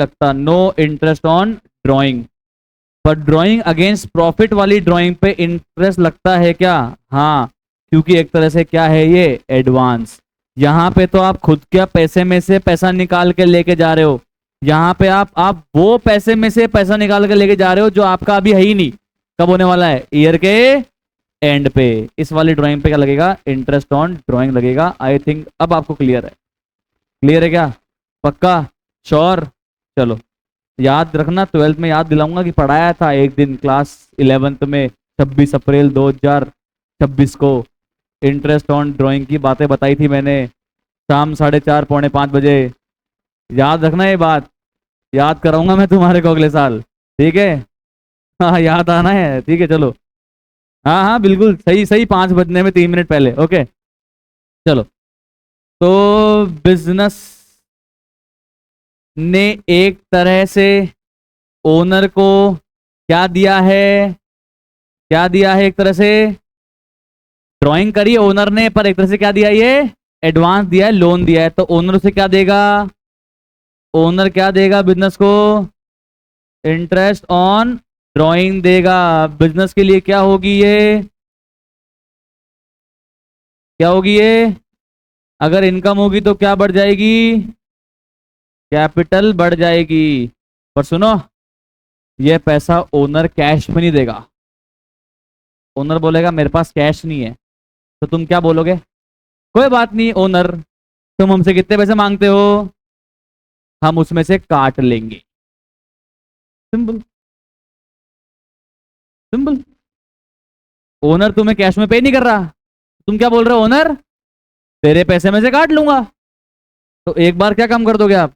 लगता, no interest on drawing. पर drawing against profit वाली ड्राइंग पे इंटरेस्ट लगता है क्या? हाँ, क्योंकि एक तरह से क्या है ये, एडवांस। यहाँ पे तो आप खुद क्या पैसे में से पैसा निकाल के लेके जा रहे हो। यहाँ पे आप वो पैसे में से पैसा निकाल के लेके जा रहे हो जो आपका अभी है ही नहीं। कब होने वाला है? ईयर के एंड पे। इस वाली ड्राइंग पे क्या लगेगा? इंटरेस्ट ऑन ड्राइंग लगेगा। आई थिंक अब आपको क्लियर है। क्लियर है क्या? पक्का? श्योर? चलो, याद रखना, ट्वेल्थ में याद दिलाऊंगा कि पढ़ाया था एक दिन क्लास 11th में, 26 अप्रैल 2026 को इंटरेस्ट ऑन ड्राइंग की बातें बताई थी मैंने, शाम 4:30 4:45 बजे। याद रखना ये बात, याद कराऊंगा मैं तुम्हारे को अगले साल। ठीक है? हाँ, याद आना है, ठीक है, चलो। हाँ हाँ बिल्कुल सही सही, 5 बजने में 3 मिनट पहले। ओके, चलो। तो बिजनेस ने एक तरह से ओनर को क्या दिया है? क्या दिया है? एक तरह से ड्राइंग करी ओनर ने, पर एक तरह से क्या दिया ये? एडवांस दिया है, लोन दिया है। तो ओनर उसे क्या देगा? ओनर क्या देगा बिजनेस को? इंटरेस्ट ऑन ड्राइंग देगा। बिजनेस के लिए क्या होगी ये? क्या होगी ये? अगर इनकम होगी तो क्या बढ़ जाएगी? कैपिटल बढ़ जाएगी। पर सुनो, ये पैसा ओनर कैश में नहीं देगा। ओनर बोलेगा मेरे पास कैश नहीं है। तो तुम क्या बोलोगे? कोई बात नहीं ओनर, तुम हमसे कितने पैसे मांगते हो, हम उसमें से काट लेंगे। सिंपल। सिंपल। ओनर तुम्हें कैश में पे नहीं कर रहा, तुम क्या बोल रहे हो? ओनर, तेरे पैसे में से काट लूंगा। तो एक बार क्या कम कर दोगे आप?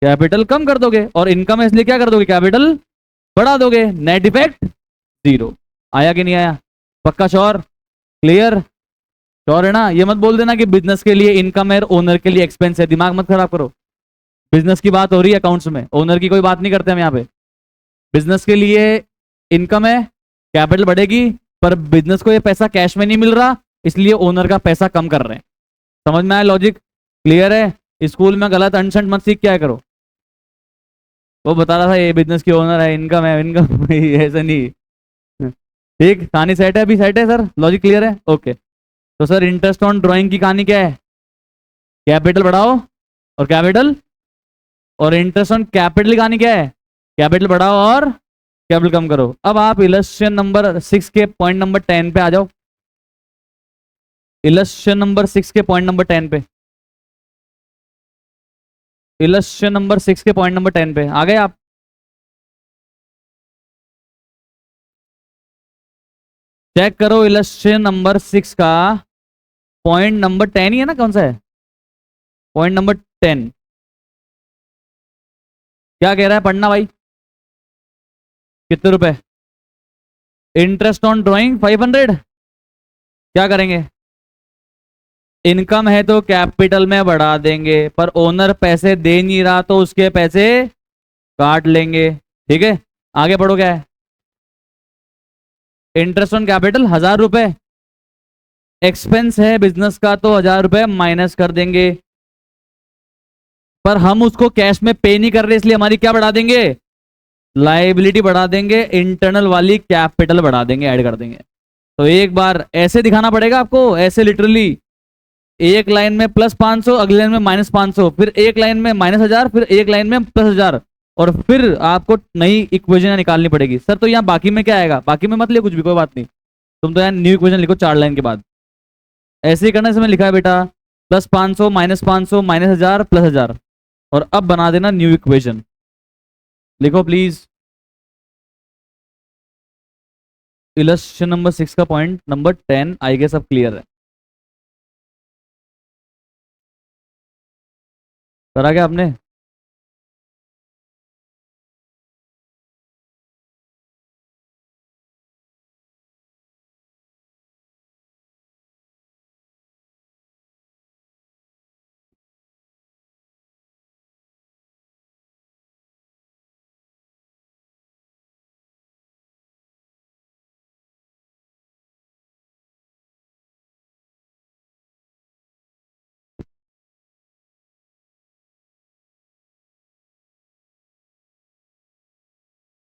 कैपिटल कम कर दोगे, और इनकम है इसलिए क्या कर दोगे? कैपिटल बढ़ा दोगे। Net effect zero. आया कि नहीं आया? पक्का? श्योर? क्लियर? श्योर है ना? ये मत बोल देना कि बिजनेस के लिए इनकम है, ओनर के लिए एक्सपेंस है। दिमाग मत खराब करो। बिजनेस की बात हो रही है अकाउंट्स में, ओनर की कोई बात नहीं करते हम यहाँ पे। बिजनेस के लिए इनकम है, कैपिटल बढ़ेगी, पर बिजनेस को ये पैसा कैश में नहीं मिल रहा, इसलिए ओनर का पैसा कम कर रहे हैं। समझ में आया लॉजिक? क्लियर है? स्कूल में गलत अनशन मत सीख, क्या करो। वो बता रहा था ये बिजनेस की ओनर है, इनकम है, इनकम ऐसा नहीं। ठीक, कहानी सेट है? अभी सेट है सर? लॉजिक क्लियर है? ओके। तो सर इंटरेस्ट ऑन ड्राइंग की कहानी क्या है? कैपिटल बढ़ाओ और कैपिटल, और इंटरेस्ट ऑन कैपिटल की कहानी क्या है? कैपिटल बढ़ाओ और कैपिटल कम करो। अब आप इलस्ट्रेशन नंबर 6 के पॉइंट नंबर 10 पे आ जाओ। इलस्ट्रेशन नंबर 6 के पॉइंट नंबर 10 पे। इलस्ट्रेशन नंबर 6 के पॉइंट नंबर 10 पे आ गए आप? चेक करो इलस्ट्रेशन नंबर 6 का पॉइंट नंबर 10 ही है ना, कौन सा है? पॉइंट नंबर 10 क्या कह रहा है? पढ़ना भाई। कितने रुपए? Interest on drawing 500। क्या करेंगे? इनकम है तो कैपिटल में बढ़ा देंगे, पर ओनर पैसे दे नहीं रहा तो उसके पैसे काट लेंगे। ठीक है? आगे बढ़ो, क्या है? इंटरेस्ट ऑन कैपिटल 1000 रुपए, एक्सपेंस है बिजनेस का तो 1000 रुपए माइनस कर देंगे, पर हम उसको कैश में पे नहीं कर रहे, इसलिए हमारी क्या बढ़ा देंगे? लाइबिलिटी बढ़ा देंगे, इंटरनल वाली कैपिटल बढ़ा देंगे, ऐड कर देंगे। तो एक बार ऐसे दिखाना पड़ेगा आपको, ऐसे लिटरली। एक लाइन में +500, अगले लाइन में -500, फिर एक लाइन में -1000, फिर एक लाइन में +1000, और फिर आपको नई इक्वेशन निकालनी पड़ेगी। सर तो यहाँ बाकी में क्या आएगा? बाकी में मत लिखो कुछ भी, कोई बात नहीं। तुम तो यहाँ न्यू इक्वेशन लिखो 4 लाइन के बाद। ऐसे ही करने से मैं लिखा है बेटा, +500 -500 -1000 +1000, और अब बना देना न्यू इक्वेशन। लिखो प्लीज। इलस्ट्रेशन नंबर 6 का पॉइंट नंबर 10, आई गेस अब क्लियर है। करा क्या आपने?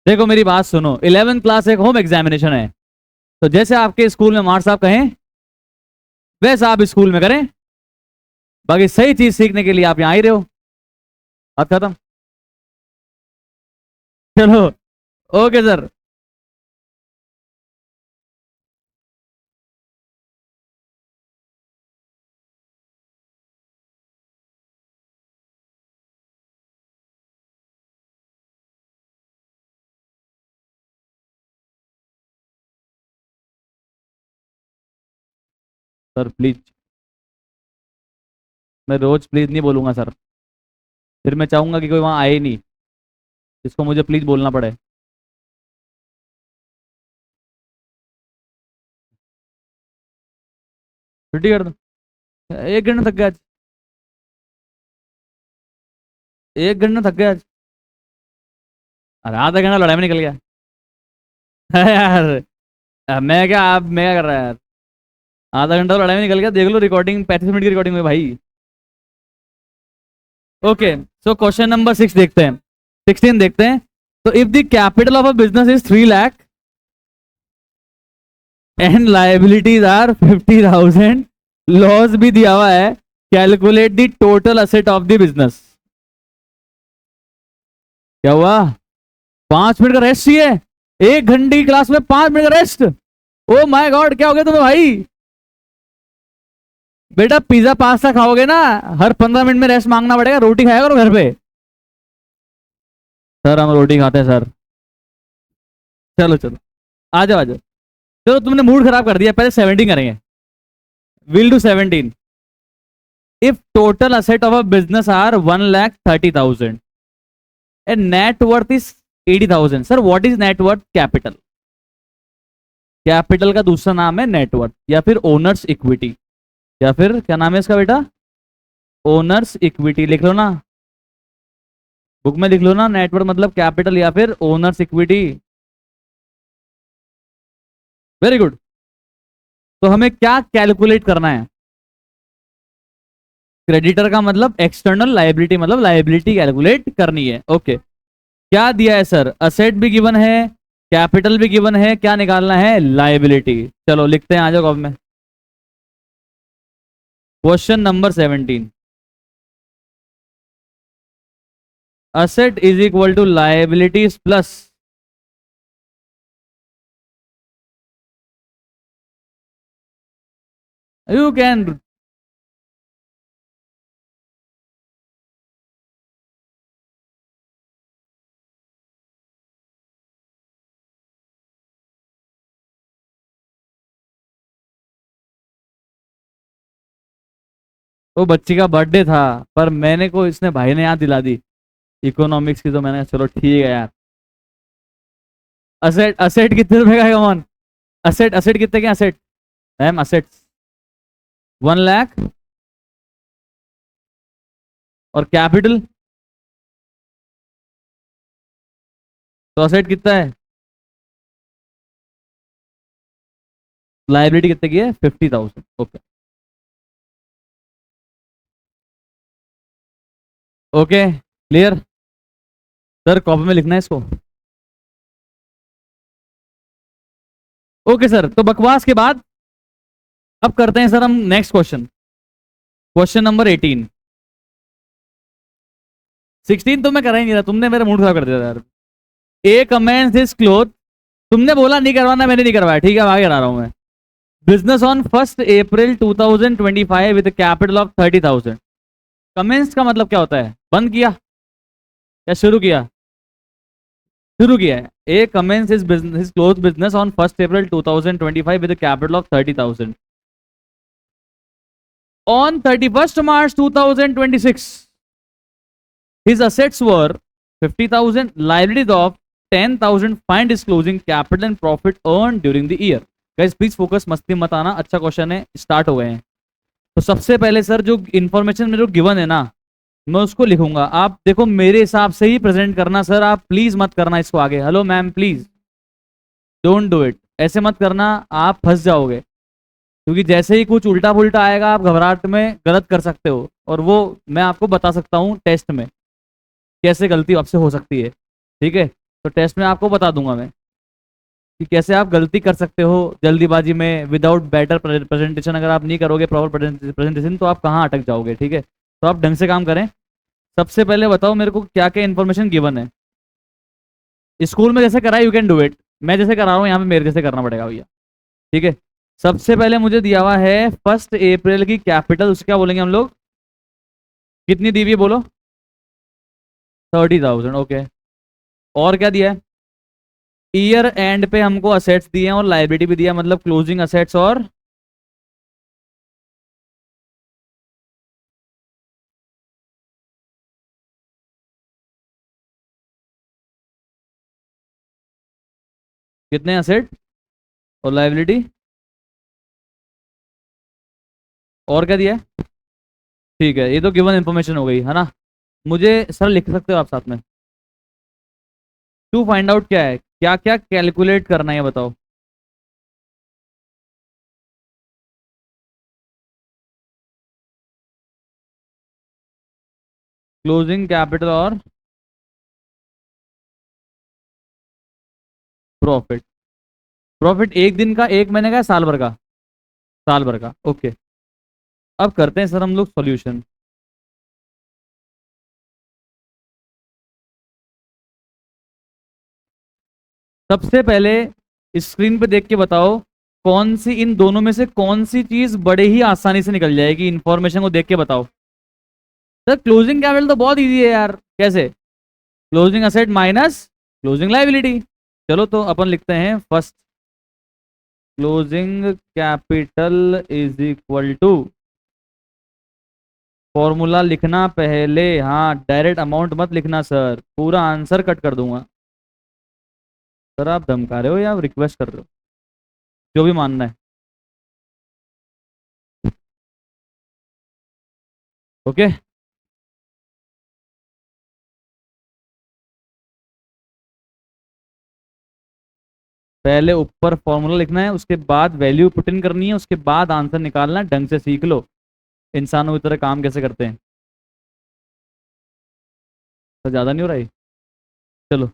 देखो मेरी बात सुनो, 11th क्लास एक होम एग्जामिनेशन है, तो जैसे आपके स्कूल में मार साहब कहें वैसा आप स्कूल में करें। बाकी सही चीज सीखने के लिए आप यहाँ ही रहे हो। बात खत्म। चलो, ओके सर। सर प्लीज, मैं रोज प्लीज नहीं बोलूंगा सर, फिर मैं चाहूंगा कि कोई वहां आए ही नहीं जिसको मुझे प्लीज बोलना पड़े। छुट्टी कर दो। 1 घंटा थक गया आज, 1 घंटा थक गया आज। अरे आधा घंटा लड़ाई में निकल गया। यार मैं क्या कर रहा है यार, आधा घंटा लड़ाई में निकल गया, देख लो रिकॉर्डिंग, 35 मिनट की रिकॉर्डिंग में भाई। ओके, सो क्वेश्चन नंबर 6 देखते हैं, 16 देखते हैं। तो if the capital of a business is 3 lakh and liabilities are 50,000, loss भी दिया हुआ है, calculate the total asset of the business. क्या हुआ? 5 मिनट का रेस्ट चाहिए? 1 घंटे की क्लास में 5 मिनट का रेस्ट? ओ माय गॉड, क्या हो गया तुम्हें भाई? बेटा पिज्जा पास्ता खाओगे ना, हर 15 मिनट में रेस्ट मांगना पड़ेगा, रोटी खाया करो घर पे। सर हम रोटी खाते हैं सर। चलो चलो, आ जाओ आ जाओ। चलो तुमने मूड खराब कर दिया, पहले 17 करेंगे। Will do 17। If total asset of a business are 1,30,000 and net worth is 80,000, sir what is net worth capital? Capital का दूसरा नाम है नेटवर्थ या फिर ओनर्स इक्विटी, या फिर क्या नाम है इसका बेटा? Owners equity. लिख लो ना, बुक में लिख लो ना, नेटवर्थ मतलब कैपिटल या फिर ओनर्स इक्विटी। Very good. तो हमें क्या कैलकुलेट करना है? क्रेडिटर का मतलब एक्सटर्नल, लाइबिलिटी मतलब लाइबिलिटी कैलकुलेट करनी है। ओके, क्या दिया है सर? असेट भी गिवन है, कैपिटल भी गिवन है, क्या निकालना है? लाइबिलिटी। चलो लिखते हैं, आ जाओ कॉपी में। Question number 17, asset is equal to liabilities plus you can. वो बच्ची का बर्थडे था, पर मैंने को इसने भाई ने याद दिला दी इकोनॉमिक्स की, तो मैंने कहा, चलो ठीक है यार। असेट, असेट कितने रुपए का है कौन? असेट, असेट कितने के? असेट मैम, असेट्स 1 लाख, और कैपिटल तो असेट कितना है? लाइबिलिटी कितने की है? 50,000। Okay okay, clear. Sir copy में लिखना है इसको। ओके सर, तो बकवास के बाद अब करते हैं सर हम नेक्स्ट क्वेश्चन, क्वेश्चन नंबर 18। 16 तो मैं कर ही नहीं रहा, तुमने मेरा मूड खराब कर दिया यार। ए कमेंस दिस क्लोथ, तुमने बोला नहीं करवाना, मैंने नहीं करवाया, ठीक है आगे करा रहा हूं मैं। Business on 1 April 2025 with capital of 30,000। Commence का मतलब क्या होता है? बंद किया या शुरू किया? शुरू किया है। A commences his business, his cloth business on 1 April 2025 with capital of 30,000। On 31st March 2026, his assets were 50,000, liabilities of 10,000, fine disclosing capital and profit earned during the year. Guys please focus, मस्ती मत आना, अच्छा question है, start हो गए हैं। तो सबसे पहले सर जो इन्फॉर्मेशन मेरे को गिवन है ना, मैं उसको लिखूंगा। आप देखो मेरे हिसाब से ही प्रेजेंट करना सर, आप प्लीज मत करना इसको आगे। Hello ma'am, please don't do it, ऐसे मत करना, आप फंस जाओगे। क्योंकि जैसे ही कुछ उल्टा पुल्टा आएगा, आप घबराहट में गलत कर सकते हो, और वो मैं आपको बता सकता हूँ टेस्ट में कैसे गलती आपसे हो सकती है, ठीक है। तो टेस्ट में आपको बता दूंगा मैं कि कैसे आप गलती कर सकते हो जल्दीबाजी में विदाउट बेटर प्रेजेंटेशन। अगर आप नहीं करोगे प्रॉपर प्रेजेंटेशन तो आप कहाँ अटक जाओगे, ठीक है। तो आप ढंग से काम करें। सबसे पहले बताओ मेरे को क्या क्या इन्फॉर्मेशन गिवन है। स्कूल में जैसे करा यू कैन डू इट, मैं जैसे करा रहा हूँ यहाँ पे मेरे जैसे करना पड़ेगा भैया, ठीक है। सबसे पहले मुझे दिया हुआ है 1 अप्रैल की कैपिटल, उसको क्या बोलेंगे हम लोग, कितनी दी हुई है बोलो, 30,000, ओके। और क्या दिया है, ईयर एंड पे हमको असेट्स दिए हैं और लाइबिलिटी भी दिया, मतलब क्लोजिंग असेट्स और कितने असेट और लाइबिलिटी, और क्या दिया है। ठीक है, ये तो गिवन इन्फॉर्मेशन हो गई है ना। मुझे सर लिख सकते हो आप साथ में, टू फाइंड आउट क्या है, क्या क्या कैलकुलेट करना है बताओ। क्लोजिंग कैपिटल और प्रॉफिट। प्रॉफिट एक दिन का, एक महीने का, साल भर का, साल भर का, ओके। अब करते हैं सर हम लोग सॉल्यूशन। सबसे पहले स्क्रीन पे देख के बताओ कौन सी इन दोनों में से कौन सी चीज बड़े ही आसानी से निकल जाएगी, इंफॉर्मेशन को देख के बताओ। सर क्लोजिंग कैपिटल तो बहुत इजी है यार, कैसे, closing asset minus closing liability. चलो तो अपन लिखते हैं first, closing capital is equal to, formula लिखना पहले, हाँ डायरेक्ट अमाउंट मत लिखना सर, पूरा आंसर कट कर दूंगा। सर आप धमका रहे हो या रिक्वेस्ट कर रहे हो, जो भी मानना है, ओके। पहले ऊपर फॉर्मूला लिखना है, उसके बाद वैल्यू पुट इन करनी है, उसके बाद आंसर निकालना है। ढंग से सीख लो, इंसानों की तरह काम कैसे करते हैं। तो ज़्यादा नहीं हो रहा है, चलो।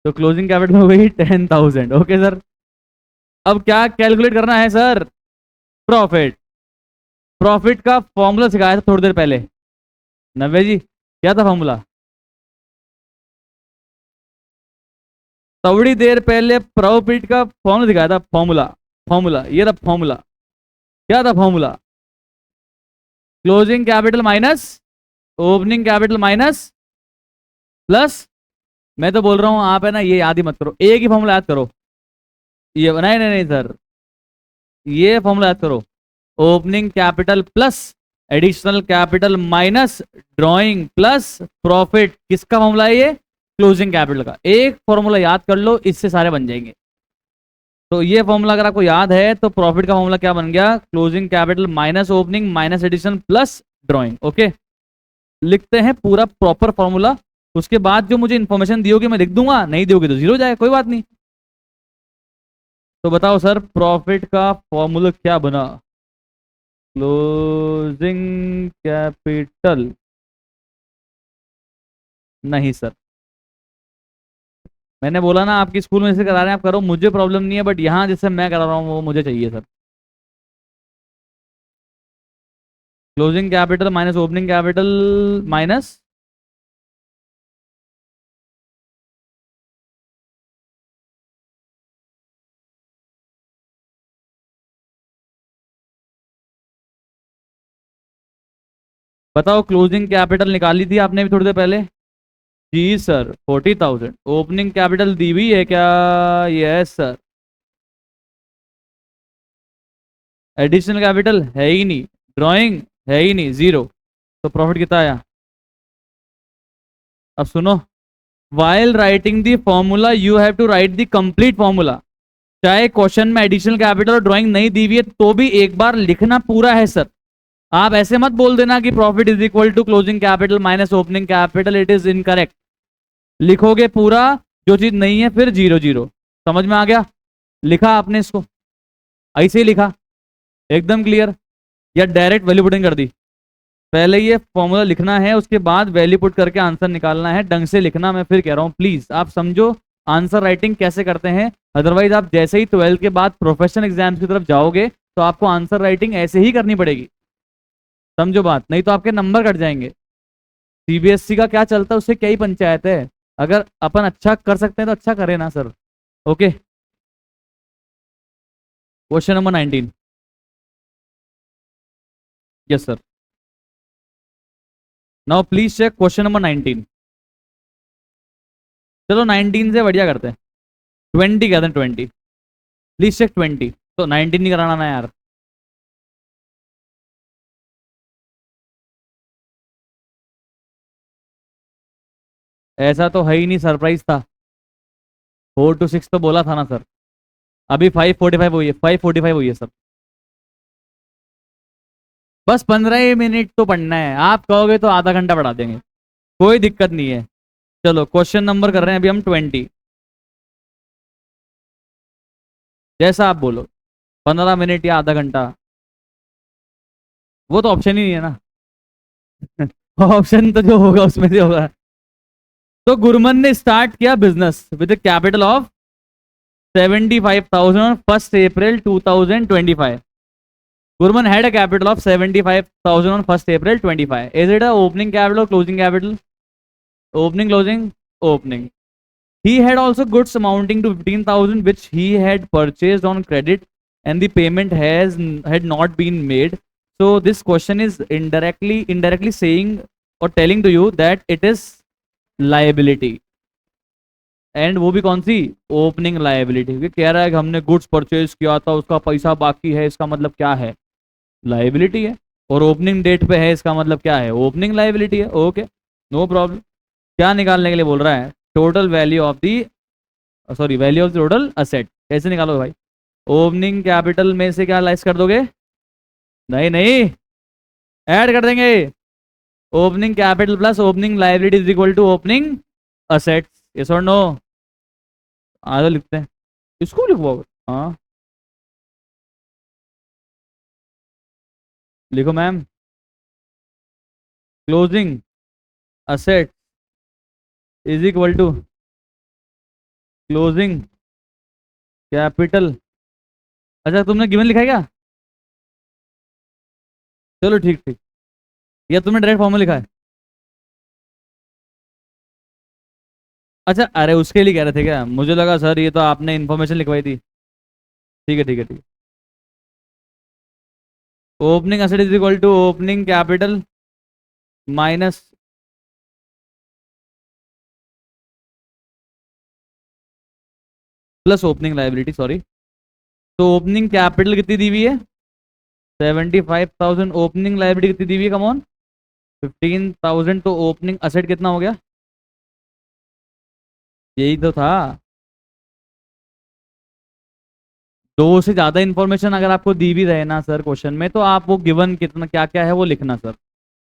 तो क्लोजिंग कैपिटल हो गई 10,000, ओके सर। अब क्या कैलकुलेट करना है सर, प्रॉफिट। प्रॉफिट का फॉर्मूला सिखाया था थोड़ी देर पहले, नव्या जी क्या था फॉर्मूला, थोड़ी देर पहले प्रॉफिट का फॉर्मूला दिखाया था, फॉर्मूला, फॉर्मूला ये था फॉर्मूला। क्या था formula, closing capital minus opening capital minus plus, मैं तो बोल रहा हूं आप है ना ये याद ही मत करो, एक ही फॉर्मूला याद करो। ये नहीं नहीं नहीं सर, ये फॉर्मूला याद करो, opening capital plus additional capital minus drawing plus profit. किसका फॉर्मूला है ये, क्लोजिंग कैपिटल का। एक फॉर्मूला याद कर लो, इससे सारे बन जाएंगे। तो ये फॉर्मूला अगर आपको याद है तो प्रॉफिट का फॉर्मूला क्या बन गया, closing capital minus opening minus addition plus drawing, okay. लिखते हैं पूरा प्रॉपर फॉर्मूला, उसके बाद जो मुझे इंफॉर्मेशन दी होगी मैं लिख दूंगा, नहीं दोगे तो जीरो जाएगा, कोई बात नहीं। तो बताओ सर प्रॉफिट का फॉर्मूला क्या बना, क्लोजिंग कैपिटल, नहीं सर, मैंने बोला ना आपकी स्कूल में जैसे करा रहे हैं आप करो, मुझे प्रॉब्लम नहीं है, बट यहाँ जैसे मैं करा रहा हूँ वो मुझे चाहिए sir. Closing capital minus opening capital minus, बताओ क्लोजिंग कैपिटल निकाली थी आपने भी थोड़ी देर पहले, जी सर 40,000। ओपनिंग कैपिटल दी हुई है क्या, यस सर। एडिशनल कैपिटल है ही नहीं, ड्राइंग है ही नहीं, जीरो। तो प्रॉफिट कितना आया, अब सुनो, while writing the formula you have to write the complete formula. चाहे क्वेश्चन में एडिशनल कैपिटल और ड्राइंग नहीं दी हुई है तो भी एक बार लिखना पूरा है सर। आप ऐसे मत बोल देना कि profit is equal to closing capital minus opening capital, it is incorrect. लिखोगे पूरा, जो चीज नहीं है फिर जीरो जीरो। समझ में आ गया, लिखा आपने इसको, ऐसे ही लिखा, एकदम क्लियर, या डायरेक्ट वैल्यू पुटिंग कर दी। पहले ये फॉर्मूला लिखना है, उसके बाद वैल्यू पुट करके आंसर निकालना है, ढंग से लिखना, मैं फिर कह रहा हूँ प्लीज आप समझो। आंसर राइटिंग कैसे करते हैं। अदरवाइज आप जैसे ही 12th के बाद प्रोफेशनल एग्जाम्स की तरफ जाओगे तो आपको आंसर राइटिंग ऐसे ही करनी पड़ेगी, समझो बात, नहीं तो आपके नंबर कट जाएंगे। सीबीएसई का क्या चलता है उससे क्या ही पंचायत है, अगर अपन अच्छा कर सकते हैं तो अच्छा करें ना sir. Okay, question number 19। Yes sir. Now please check question number 19। चलो 19 से बढ़िया करते हैं, 20 कहते हैं, 20। प्लीज चेक 20, तो 19 नहीं कराना ना यार। ऐसा तो है ही नहीं, सरप्राइज था। 4 to 6 तो बोला था ना सर। अभी 5:45 हुई है, 5:45 हुई है सर। बस 15 मिनट तो पढ़ना है, आप कहोगे तो आधा घंटा पढ़ा देंगे, कोई दिक्कत नहीं है। चलो क्वेश्चन नंबर कर रहे हैं अभी हम 20, जैसा आप बोलो, 15 मिनट या आधा घंटा, वो तो ऑप्शन ही नहीं है ना। ऑप्शन तो जो होगा उसमें से होगा। तो गुरमन ने स्टार्ट किया business with capital of 75,000 1 April 2025। Gurman had a capital of 75,000 on 1 April 25. Is it a opening capital or closing capital? Opening, closing, opening. He had also goods amounting to 15,000 which he had purchased on credit and the payment had not been made. So this question is indirectly saying or telling to you that it is liability. And वो भी कौन सी, opening liability. कह रहा है कि हमने goods purchase किया था, उसका पैसा बाकी है, इसका मतलब क्या है, लाइबिलिटी है। और ओपनिंग डेट पे है, इसका मतलब क्या है, ओपनिंग लाइबिलिटी है। Okay, no problem. क्या निकालने के लिए बोल रहा है, total value of the, sorry value of total asset. कैसे निकालोगे भाई, ओपनिंग कैपिटल में से क्या लाइस कर दोगे, नहीं नहीं, ऐड कर देंगे। Opening capital plus opening liability is equal to opening assets. Yes और नो, आगे लिखते हैं, इसको लिखवाओगे, हाँ लिखो ma'am. Closing asset is equal to closing capital. अच्छा तुमने गिवन लिखा है क्या, चलो ठीक ठीक, या तुमने डायरेक्ट फॉर्मूला लिखा है। अच्छा अरे उसके लिए कह रहे थे क्या, मुझे लगा सर ये तो आपने इन्फॉर्मेशन लिखवाई थी। ठीक है ठीक है ठीक है। Opening asset is equal to opening capital minus, plus opening liability, sorry. तो ओपनिंग कैपिटल कितनी दी हुई है, 75,000। ओपनिंग लाइबिलिटी कितनी दी हुई है, कम ऑन, 15,000। तो ओपनिंग असेट कितना हो गया, यही तो था। दो से ज्यादा इंफॉर्मेशन अगर आपको दी भी रहे ना सर क्वेश्चन में, तो आप वो गिवन कितना क्या क्या है वो लिखना सर।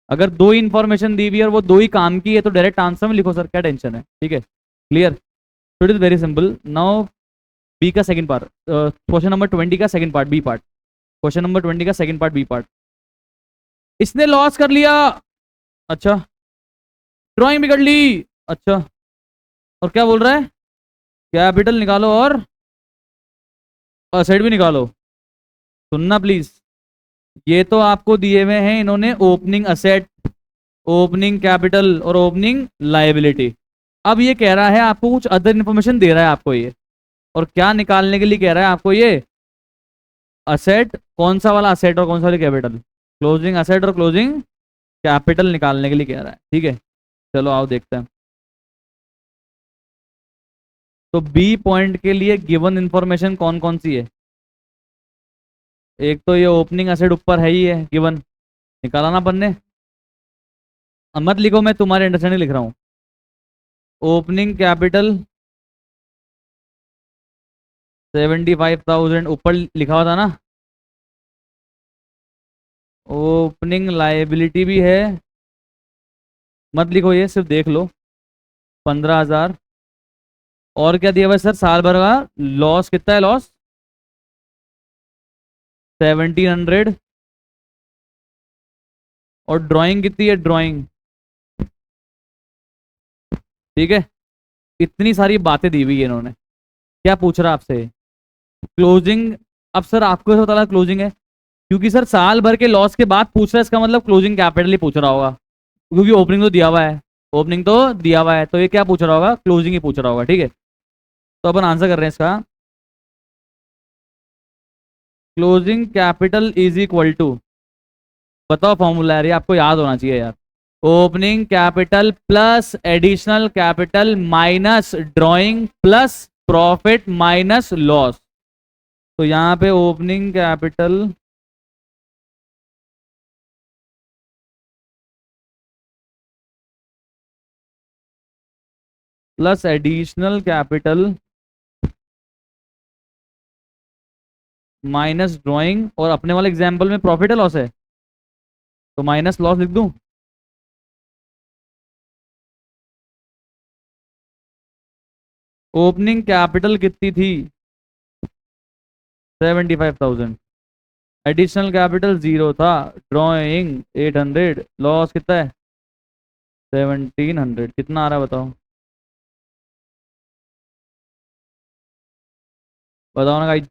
अगर दो इंफॉर्मेशन दी हुई है और वो दो ही काम की है तो डायरेक्ट आंसर में लिखो सर, क्या टेंशन है, ठीक है, क्लियर। तो it is very simple now. B का सेकंड पार्ट, क्वेश्चन नंबर 20 का second part, B part. Question number 20 का सेकंड पार्ट, बी पार्ट। इसने लॉस कर लिया, अच्छा, ड्राइंग भी कर ली, अच्छा, और क्या बोल रहा है, कैपिटल निकालो और असेट भी निकालो। सुनना प्लीज, ये तो आपको दिए हुए हैं इन्होंने ओपनिंग असेट, ओपनिंग कैपिटल और ओपनिंग लाइबिलिटी। अब ये कह रहा है आपको कुछ अदर इन्फॉर्मेशन दे रहा है आपको ये, और क्या निकालने के लिए कह रहा है आपको ये, असेट, कौन सा वाला असेट और कौन सा वाला कैपिटल, क्लोजिंग असेट और क्लोजिंग कैपिटल निकालने के लिए कह रहा है, ठीक है। चलो आओ देखते हैं। तो बी पॉइंट के लिए गिवन इंफॉर्मेशन कौन कौन सी है, एक तो ये ओपनिंग एसेट ऊपर है ही है गिवन, निकाला ना अपन ने। अब मत लिखो, मैं तुम्हारे अंडरस्टैंडिंग लिख रहा हूँ। ओपनिंग कैपिटल 75,000 ऊपर लिखा हुआ था ना, ओपनिंग लाइबिलिटी भी है, मत लिखो ये, सिर्फ देख लो, 15,000। और क्या दिया हुआ है सर, साल भर का लॉस कितना है, लॉस 1,700। और ड्राइंग कितनी है, ड्राइंग, ठीक है, इतनी सारी बातें दी हुई है इन्होंने। क्या पूछ रहा आपसे? क्लोजिंग। अब सर आपको ऐसा पता लगा क्लोजिंग है क्योंकि सर साल भर के लॉस के बाद पूछ रहा है, इसका मतलब क्लोजिंग कैपिटल ही पूछ रहा होगा, क्योंकि ओपनिंग तो दिया हुआ है। ओपनिंग तो दिया हुआ है, तो ये क्या पूछ रहा होगा? क्लोजिंग ही पूछ रहा होगा, ठीक है। तो अपन आंसर कर रहे हैं इसका। Closing capital is equal to, बताओ फॉर्मूला यार, ये आपको याद होना चाहिए यार। Opening capital plus additional capital minus drawing plus profit minus loss. तो यहां पे opening capital plus additional capital minus drawing, और अपने वाले एग्जांपल में प्रॉफिट है लॉस है, तो माइनस लॉस लिख दूं। ओपनिंग कैपिटल कितनी थी? 75,000। एडिशनल कैपिटल जीरो था। ड्राइंग 800। लॉस कितना है? 1700। कितना आ रहा है बताओ? बताओ ना गाइस।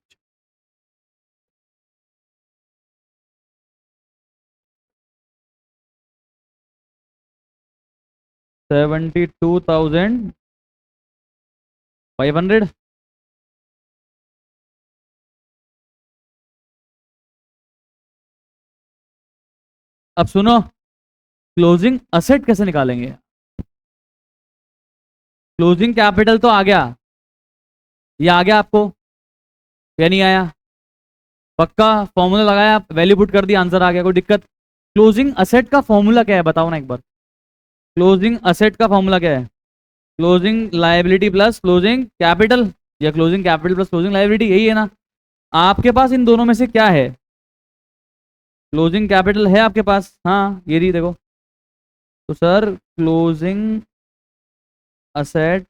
72,500। अब सुनो, क्लोजिंग असेट कैसे निकालेंगे? क्लोजिंग कैपिटल तो आ गया, ये आ गया आपको या नहीं आया? पक्का फॉर्मूला लगाया, वैल्यू पुट कर दी, आंसर आ गया, कोई दिक्कत? क्लोजिंग असेट का फॉर्मूला क्या है बताओ ना एक बार। क्लोजिंग असेट का फॉर्मूला क्या है? Closing liability plus closing capital, या closing capital plus closing liability, यही है ना? आपके पास इन दोनों में से क्या है? क्लोजिंग कैपिटल है आपके पास, हाँ ये रही देखो। तो sir closing asset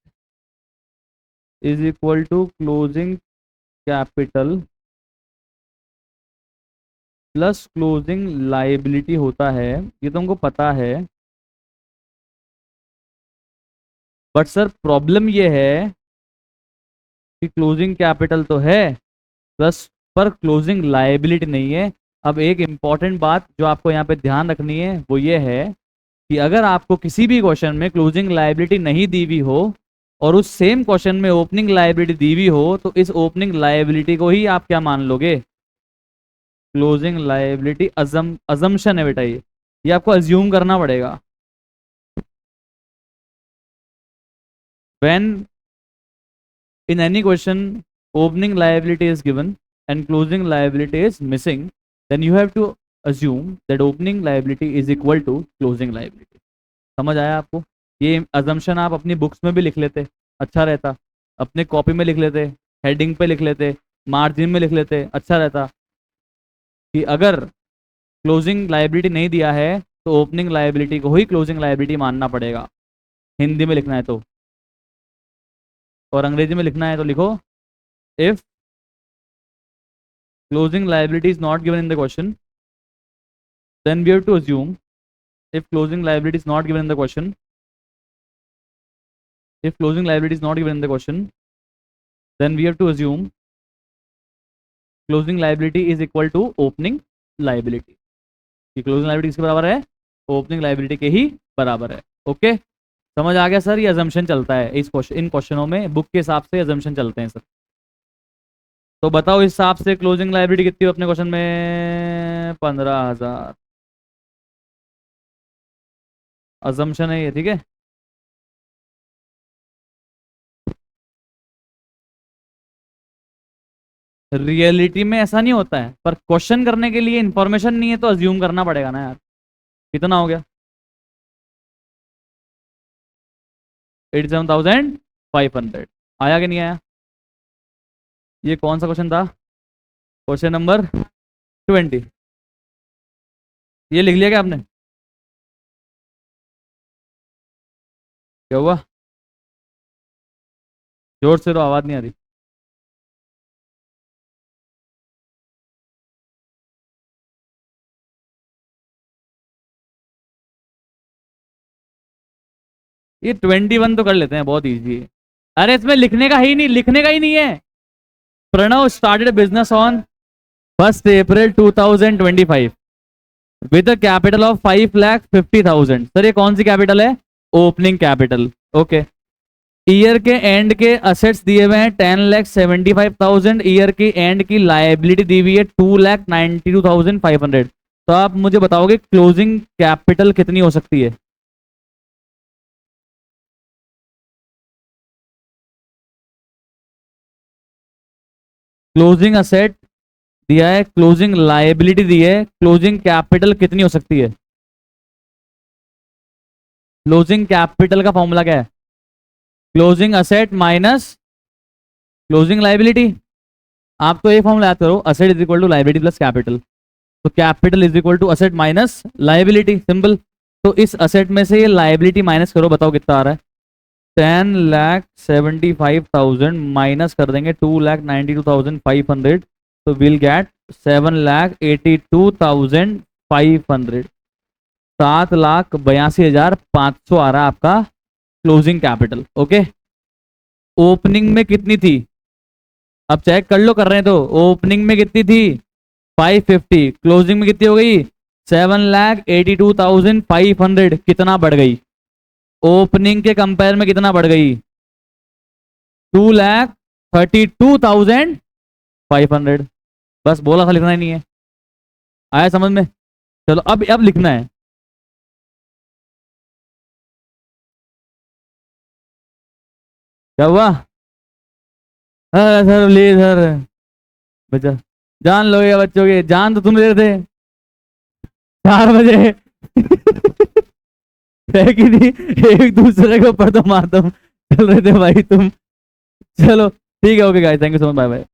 is equal to closing capital plus closing liability होता है, ये तुमको पता है। बट सर प्रॉब्लम ये है कि क्लोजिंग कैपिटल तो है प्लस, पर क्लोजिंग लायबिलिटी नहीं है। अब एक इंपॉर्टेंट बात जो आपको यहाँ पे ध्यान रखनी है वो ये है कि अगर आपको किसी भी क्वेश्चन में क्लोजिंग लायबिलिटी नहीं दी हुई हो और उस सेम क्वेश्चन में ओपनिंग लायबिलिटी दी हुई हो, तो इस ओपनिंग लायबिलिटी को ही आप क्या मान लोगे? क्लोजिंग लायबिलिटी अजम्पशन है बेटा, ये आपको अज्यूम करना पड़ेगा। When in any question opening liability is given and closing liability is missing, then you have to assume that opening liability is equal to closing liability. समझ आया आपको? ये assumption आप अपनी बुक्स में भी लिख लेते, अच्छा रहता। अपने कॉपी में लिख लेते, हेडिंग पे लिख लेते, मार्जिन में लिख लेते, अच्छा रहता कि अगर क्लोजिंग लायबिलिटी नहीं दिया है तो ओपनिंग लायबिलिटी को ही क्लोजिंग लायबिलिटी मानना पड़ेगा। हिंदी में लिखना है तो, और अंग्रेजी में लिखना है तो लिखो, if closing liability is not given in the question, then we have to assume, if closing liability is not given in the question, if closing liability is not given in the question, then we have to assume closing liability is equal to opening liability, कि closing liability किसके बराबर है? opening liability के ही बराबर है। Okay, समझ आ गया sir? ये assumption चलता है इस क्वेश्चन, इन क्वेश्चनों में बुक के हिसाब से assumption चलते हैं सर। तो बताओ इस हिसाब से क्लोजिंग लायबिलिटी कितनी हो अपने क्वेश्चन में? 15,000 assumption है ये, ठीक है। रियलिटी में ऐसा नहीं होता है, पर क्वेश्चन करने के लिए इंफॉर्मेशन नहीं है तो अज्यूम करना पड़ेगा ना यार। कितना हो गया? 87,500। आया कि नहीं आया? ये कौन सा क्वेश्चन था? Question number 20। ये लिख लिया क्या आपने? क्या हुआ? जोर से तो आवाज नहीं आ रही। ये 21 तो कर लेते हैं, बहुत ईजी है। अरे इसमें लिखने का ही नहीं, लिखने का ही नहीं है। Pranav started business on 1 April 2025 with a capital of 5,50,000। Sir ये कौन सी कैपिटल है? Opening capital. ओके। ईयर के एंड के असेट्स दिए हुए हैं 10,75,000। ईयर की एंड की लायबिलिटी दी हुई है 2,92,500। तो आप मुझे बताओगे क्लोजिंग कैपिटल कितनी हो सकती है? क्लोजिंग असेट दिया है, क्लोजिंग लायबिलिटी दी है, क्लोजिंग कैपिटल कितनी हो सकती है? क्लोजिंग कैपिटल का फॉर्मूला क्या है? Closing asset minus closing liability. आप तो ये फॉर्मूला याद करो, asset is equal to liability plus capital. तो capital is equal to asset minus liability, simple. तो इस असेट में से ये लायबिलिटी माइनस करो, बताओ कितना आ रहा है? 10,75,000 माइनस कर देंगे 2,92,500, तो विल गेट 7,82,500। 7,82,500 आ रहा है आपका क्लोजिंग कैपिटल। ओके। ओपनिंग में कितनी थी? अब चेक कर लो, कर रहे हैं तो। ओपनिंग में कितनी थी? 550। क्लोजिंग में कितनी हो गई? 7,82,500। कितना बढ़ गई? ओपनिंग के कंपेयर में कितना बढ़ गई? 2,32,500। बस बोला था, लिखना ही नहीं है। आया समझ में? चलो अब लिखना है। क्या हुआ? Sir please sir. बच्चा जान लो ये बच्चों के, जान तो तुम दे रहे थे 4 बजे। है कि नहीं? एक दूसरे के ऊपर तो मारदम चल रहे थे भाई तुम। चलो ठीक है, okay guys, thank you so much, bye bye.